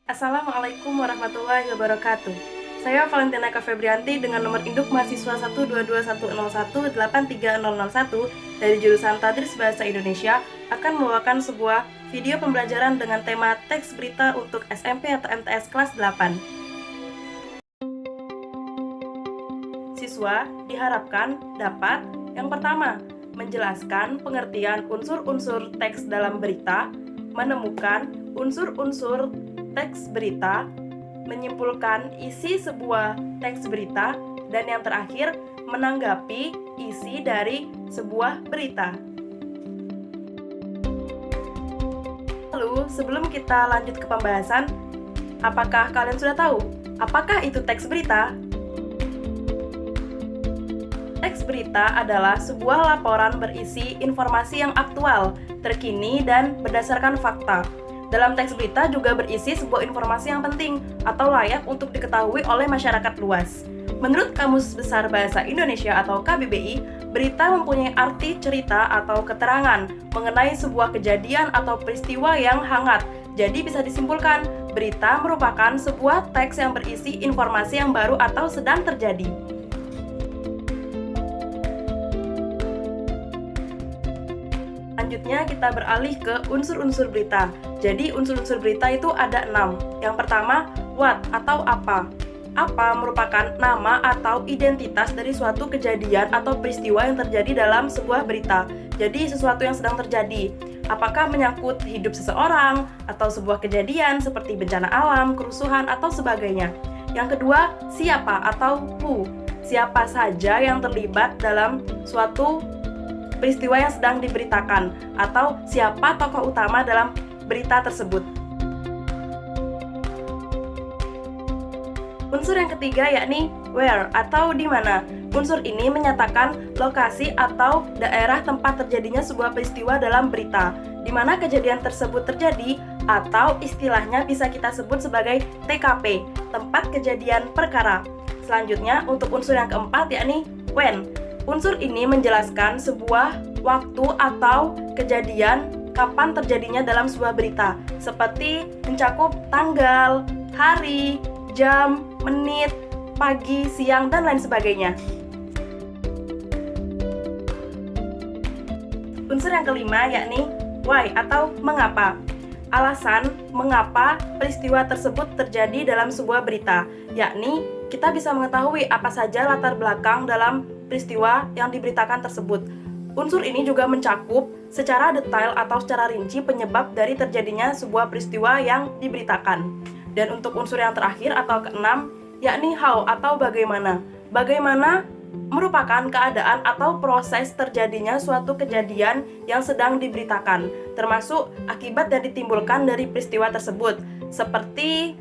Assalamualaikum warahmatullahi wabarakatuh. Saya Valentina Febrianti dengan nomor induk mahasiswa 12210183001 dari jurusan Tadris Bahasa Indonesia akan membawakan sebuah video pembelajaran dengan tema teks berita untuk SMP atau MTS kelas 8. Siswa diharapkan dapat yang pertama, menjelaskan pengertian unsur-unsur teks dalam berita, menemukan unsur-unsur teks berita, menyimpulkan isi sebuah teks berita, dan yang terakhir, menanggapi isi dari sebuah berita. Lalu, sebelum kita lanjut ke pembahasan, apakah kalian sudah tahu apakah itu teks berita? Teks berita adalah sebuah laporan berisi informasi yang aktual, terkini, dan berdasarkan fakta. Dalam teks berita juga berisi sebuah informasi yang penting atau layak untuk diketahui oleh masyarakat luas. Menurut Kamus Besar Bahasa Indonesia atau KBBI, berita mempunyai arti cerita atau keterangan mengenai sebuah kejadian atau peristiwa yang hangat. Jadi bisa disimpulkan, berita merupakan sebuah teks yang berisi informasi yang baru atau sedang terjadi. Selanjutnya kita beralih ke unsur-unsur berita. Jadi unsur-unsur berita itu ada 6. Yang pertama, what atau apa. Apa merupakan nama atau identitas dari suatu kejadian atau peristiwa yang terjadi dalam sebuah berita. Jadi sesuatu yang sedang terjadi. Apakah menyangkut hidup seseorang atau sebuah kejadian seperti bencana alam, kerusuhan, atau sebagainya. Yang kedua, siapa atau who. Siapa saja yang terlibat dalam suatu peristiwa yang sedang diberitakan, atau siapa tokoh utama dalam berita tersebut. Unsur yang ketiga yakni where atau di mana. Unsur ini menyatakan lokasi atau daerah tempat terjadinya sebuah peristiwa dalam berita, di mana kejadian tersebut terjadi, atau istilahnya bisa kita sebut sebagai TKP, tempat kejadian perkara. Selanjutnya, untuk unsur yang keempat yakni when. Unsur ini menjelaskan sebuah waktu atau kejadian kapan terjadinya dalam sebuah berita, seperti mencakup tanggal, hari, jam, menit, pagi, siang, dan lain sebagainya. Unsur yang kelima yakni why atau mengapa. Alasan mengapa peristiwa tersebut terjadi dalam sebuah berita, yakni kita bisa mengetahui apa saja latar belakang dalam peristiwa yang diberitakan tersebut. Unsur ini juga mencakup secara detail atau secara rinci penyebab dari terjadinya sebuah peristiwa yang diberitakan. Dan untuk unsur yang terakhir atau keenam, yakni how atau bagaimana. Bagaimana merupakan keadaan atau proses terjadinya suatu kejadian yang sedang diberitakan, termasuk akibat yang ditimbulkan dari peristiwa tersebut, seperti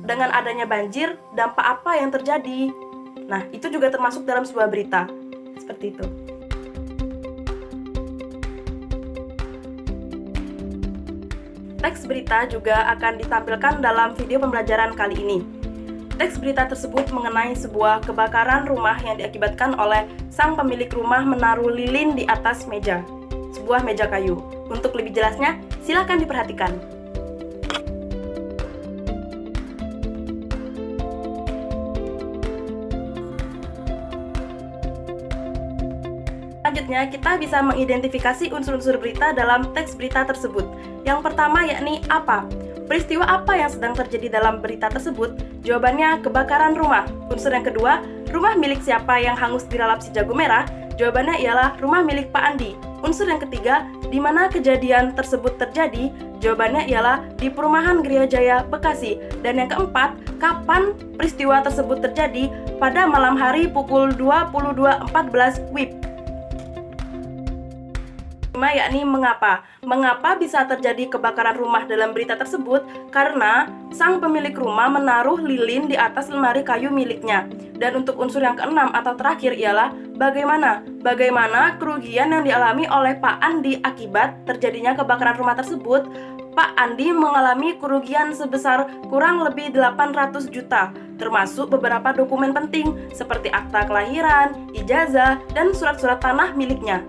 dengan adanya banjir, dampak apa yang terjadi. Nah, itu juga termasuk dalam sebuah berita. Seperti itu. Teks berita juga akan ditampilkan dalam video pembelajaran kali ini. Teks berita tersebut mengenai sebuah kebakaran rumah yang diakibatkan oleh sang pemilik rumah menaruh lilin di atas meja, sebuah meja kayu. Untuk lebih jelasnya, silakan diperhatikan. Selanjutnya, kita bisa mengidentifikasi unsur-unsur berita dalam teks berita tersebut. Yang pertama yakni apa. Peristiwa apa yang sedang terjadi dalam berita tersebut? Jawabannya kebakaran rumah. Unsur yang kedua, rumah milik siapa yang hangus dilalap si jago merah? Jawabannya ialah rumah milik Pak Andi. Unsur yang ketiga, di mana kejadian tersebut terjadi? Jawabannya ialah di Perumahan Gria Jaya, Bekasi. Dan yang keempat, kapan peristiwa tersebut terjadi? Pada malam hari pukul 22.14 WIB. Yakni mengapa. Mengapa bisa terjadi kebakaran rumah dalam berita tersebut? Karena sang pemilik rumah menaruh lilin di atas lemari kayu miliknya. Dan untuk unsur yang keenam atau terakhir ialah bagaimana. Bagaimana kerugian yang dialami oleh Pak Andi akibat terjadinya kebakaran rumah tersebut? Pak Andi mengalami kerugian sebesar kurang lebih 800 juta, termasuk beberapa dokumen penting seperti akta kelahiran, ijazah, dan surat-surat tanah miliknya.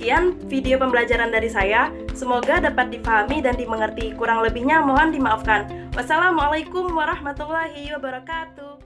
sekian video pembelajaran dari saya. Semoga dapat dipahami dan dimengerti. Kurang lebihnya mohon dimaafkan. Wassalamualaikum warahmatullahi wabarakatuh.